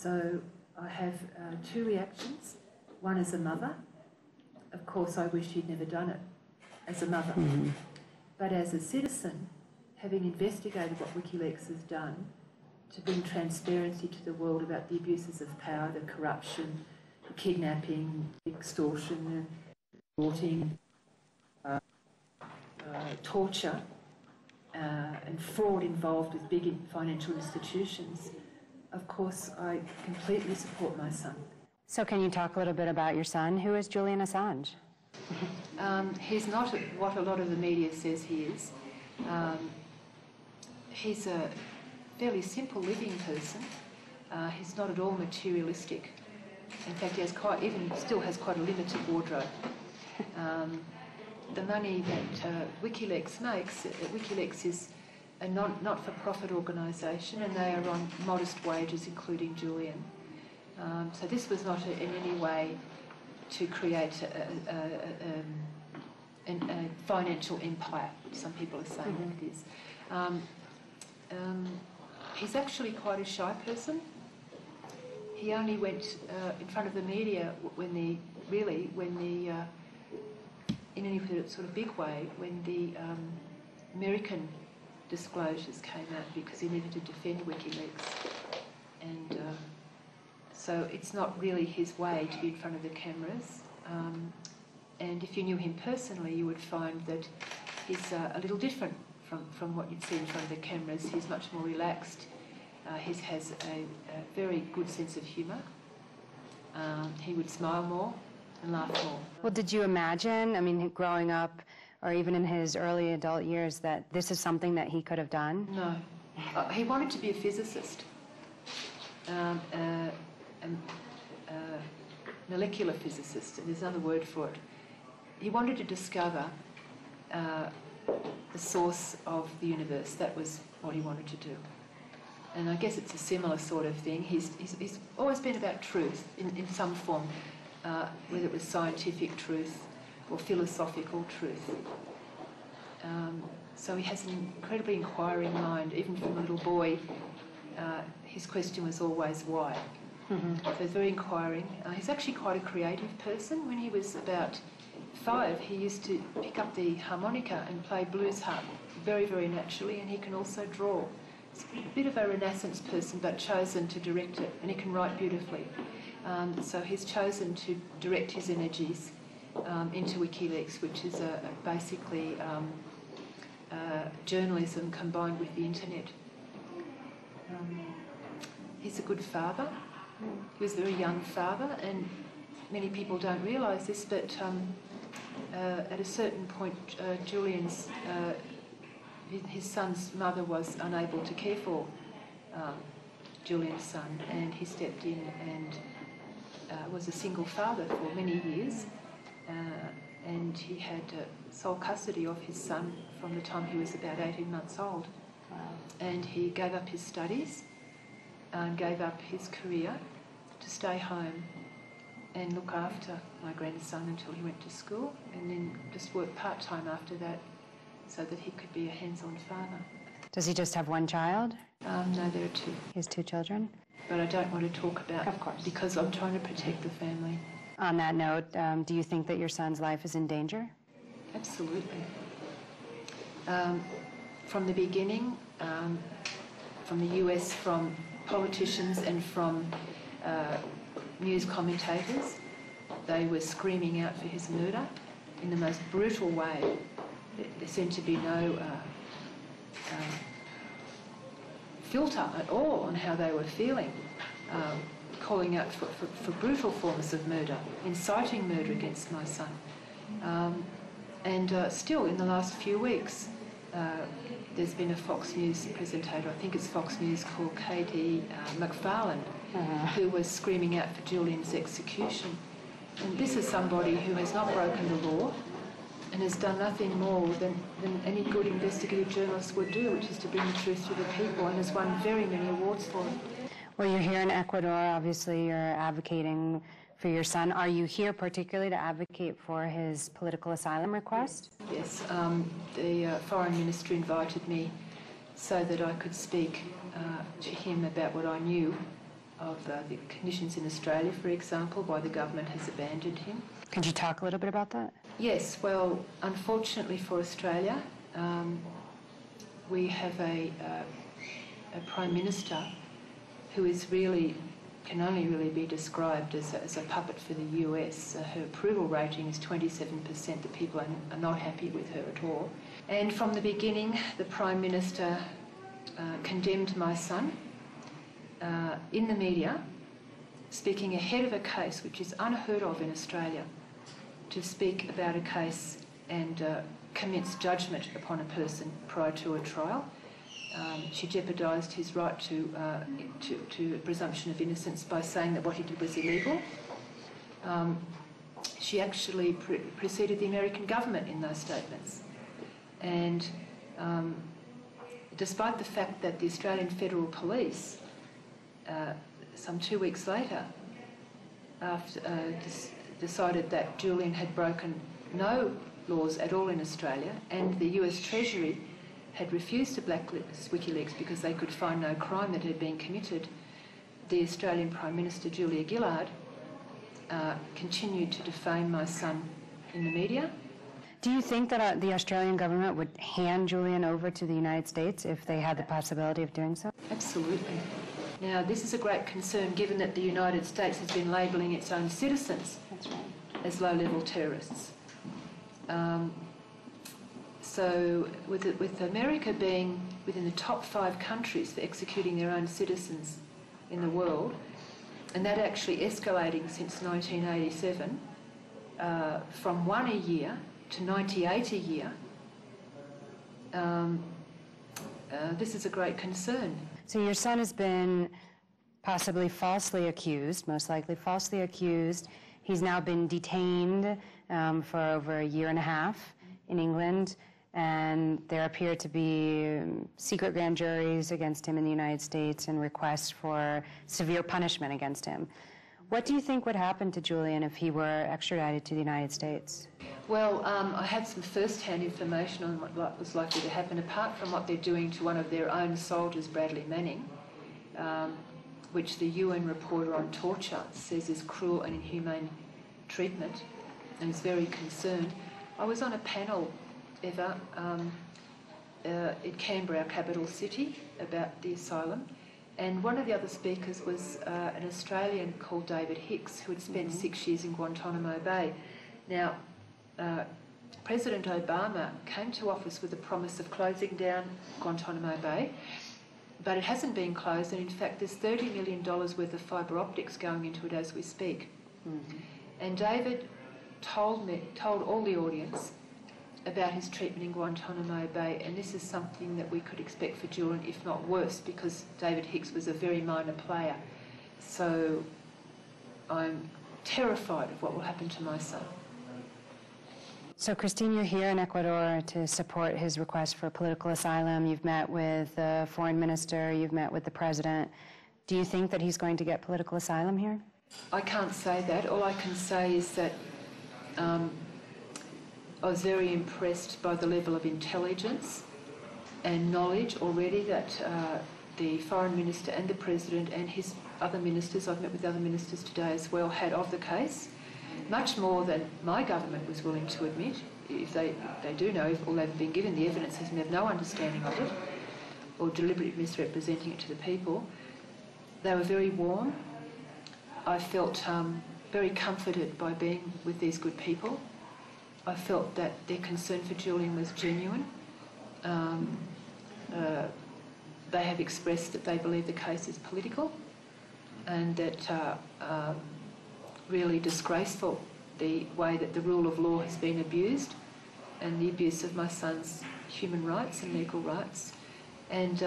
So I have two reactions. One as a mother. Of course, I wish he'd never done it as a mother. Mm-hmm. But as a citizen, having investigated what Wikileaks has done to bring transparency to the world about the abuses of power, the corruption, the kidnapping, extortion, aborting, torture, and fraud involved with big financial institutions, of course, I completely support my son. So can you talk a little bit about your son? Who is Julian Assange? He's not what a lot of the media says he is. He's a fairly simple living person. He's not at all materialistic. In fact, he has still has quite a limited wardrobe. The money that Wikileaks makes, Wikileaks is a not-for-profit organisation, and they are on modest wages, including Julian. So this was not in any way to create a financial empire, which some people are saying it is. He's actually quite a shy person. He only went in front of the media in any sort of big way when the American disclosures came out, because he needed to defend WikiLeaks. And so it's not really his way to be in front of the cameras. And if you knew him personally, you would find that he's a little different from what you'd see in front of the cameras. He's much more relaxed. He has a very good sense of humour. He would smile more and laugh more. Well, did you imagine, I mean, growing up, or even in his early adult years, that this is something that he could have done? No. He wanted to be a physicist, molecular physicist, and there's another word for it. He wanted to discover the source of the universe. That was what he wanted to do. And I guess it's a similar sort of thing. He's always been about truth in some form, whether it was scientific truth or philosophical truth. So he has an incredibly inquiring mind. Even from a little boy, his question was always why. Mm-hmm. So he's very inquiring. He's actually quite a creative person. When he was about 5, he used to pick up the harmonica and play blues harp very, very naturally, and he can also draw. He's a bit of a Renaissance person, but chosen to direct it, and he can write beautifully. So he's chosen to direct his energies into WikiLeaks, which is basically journalism combined with the internet. He's a good father. He was a very young father, and many people don't realise this, but at a certain point, Julian's his son's mother was unable to care for Julian's son, and he stepped in and was a single father for many years, and he had sole custody of his son from the time he was about 18 months old. Wow. And he gave up his studies and gave up his career to stay home and look after my grandson until he went to school, and then just work part-time after that so that he could be a hands-on father. Does he just have one child? No, there are 2. He has 2 children? But I don't want to talk about, of course, because I'm trying to protect the family. On that note, do you think that your son's life is in danger? Absolutely. From the beginning, from the US, from politicians and from news commentators, they were screaming out for his murder in the most brutal way. There seemed to be no filter at all on how they were feeling, calling out for brutal forms of murder, inciting murder against my son. And still, in the last few weeks, there's been a Fox News presentator, I think it's Fox News, called Katie McFarlane, who was screaming out for Julian's execution. And this is somebody who has not broken the law and has done nothing more than any good investigative journalist would do, which is to bring the truth to the people, and has won very many awards for it. Well, you're here in Ecuador. Obviously, you're advocating for your son. Are you here particularly to advocate for his political asylum request? Yes. The Foreign Ministry invited me so that I could speak to him about what I knew the conditions in Australia, for example, why the government has abandoned him. Could you talk a little bit about that? Yes, well, unfortunately for Australia, we have a Prime Minister who is really, can only really be described as a puppet for the US. Her approval rating is 27%. The people are not happy with her at all. And from the beginning, the Prime Minister condemned my son in the media, speaking ahead of a case which is unheard of in Australia, to speak about a case and commence judgment upon a person prior to a trial. She jeopardised his right to presumption of innocence by saying that what he did was illegal. She actually preceded the American government in those statements. And despite the fact that the Australian Federal Police, some 2 weeks later, decided that Julian had broken no laws at all in Australia, and the US Treasury had refused to blacklist Wikileaks because they could find no crime that had been committed, the Australian Prime Minister, Julia Gillard, continued to defame my son in the media. Do you think that the Australian government would hand Julian over to the United States if they had the possibility of doing so? Absolutely. Now, this is a great concern given that the United States has been labelling its own citizens as low-level terrorists. So with America being within the top 5 countries for executing their own citizens in the world, and that actually escalating since 1987, from 1 a year to 98 a year, this is a great concern. So your son has been possibly falsely accused, most likely falsely accused. He's now been detained for over a year and a half in England, and there appear to be secret grand juries against him in the United States and requests for severe punishment against him. What do you think would happen to Julian if he were extradited to the United States? Well, I had some first-hand information on what was likely to happen, apart from what they're doing to one of their own soldiers, Bradley Manning, which the UN reporter on torture says is cruel and inhumane treatment, and is very concerned. I was on a panel, Eva, in Canberra, our capital city, about the asylum, and one of the other speakers was an Australian called David Hicks, who had spent 6 years in Guantanamo Bay. Now, President Obama came to office with the promise of closing down Guantanamo Bay, but it hasn't been closed, and in fact there's $30 million worth of fibre optics going into it as we speak. And David told all the audience about his treatment in Guantanamo Bay, and this is something that we could expect for Julian, if not worse, because David Hicks was a very minor player. So I'm terrified of what will happen to my son. So, Christine, you're here in Ecuador to support his request for political asylum. You've met with the foreign minister, you've met with the president. Do you think that he's going to get political asylum here? I can't say that. All I can say is that I was very impressed by the level of intelligence and knowledge already that the foreign minister and the president and his other ministers, I've met with other ministers today as well, had of the case. Much more than my government was willing to admit. If they do know, if all they've been given the evidence and have no understanding of it, or deliberately misrepresenting it to the people. They were very warm. I felt very comforted by being with these good people. I felt that their concern for Julian was genuine. They have expressed that they believe the case is political, and that really disgraceful the way that the rule of law has been abused, and the abuse of my son's human rights and legal rights. And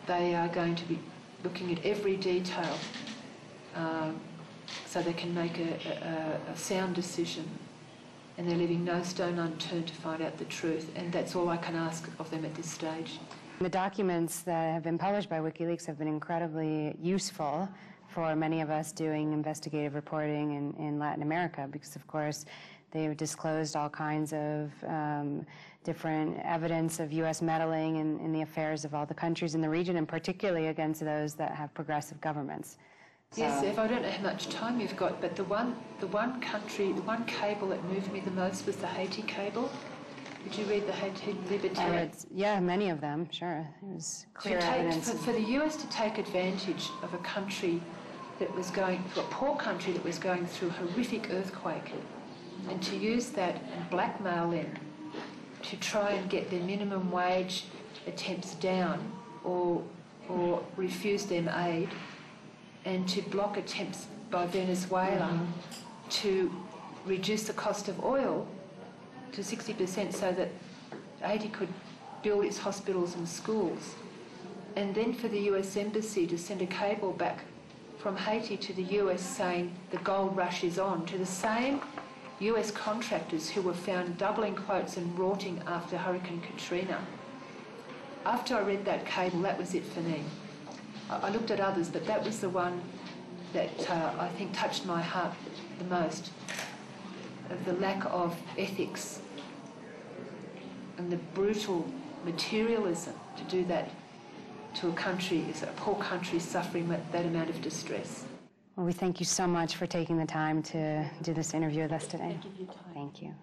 they are going to be looking at every detail so they can make a sound decision, and they're leaving no stone unturned to find out the truth, and that's all I can ask of them at this stage. The documents that have been published by Wikileaks have been incredibly useful for many of us doing investigative reporting in Latin America, because of course They've disclosed all kinds of different evidence of U.S. meddling in the affairs of all the countries in the region, and particularly against those that have progressive governments. Yes, Ev, I don't know how much time you've got, but the one cable that moved me the most was the Haiti cable. Did you read the Haiti Liberté? Yeah, many of them, sure. It was clear evidence. For the US to take advantage of a country that was a poor country that was going through a horrific earthquake, and to use that and blackmail them to try and get their minimum wage attempts down or refuse them aid, and to block attempts by Venezuela to reduce the cost of oil to 60% so that Haiti could build its hospitals and schools. And then for the US Embassy to send a cable back from Haiti to the US saying the gold rush is on, to the same US contractors who were found doubling quotes and rorting after Hurricane Katrina. After I read that cable, that was it for me. I looked at others, but that was the one that I think touched my heart the most, of the lack of ethics and the brutal materialism to do that to a country, a poor country suffering that amount of distress. Well, we thank you so much for taking the time to do this interview with us today. Thank you for your time. Thank you.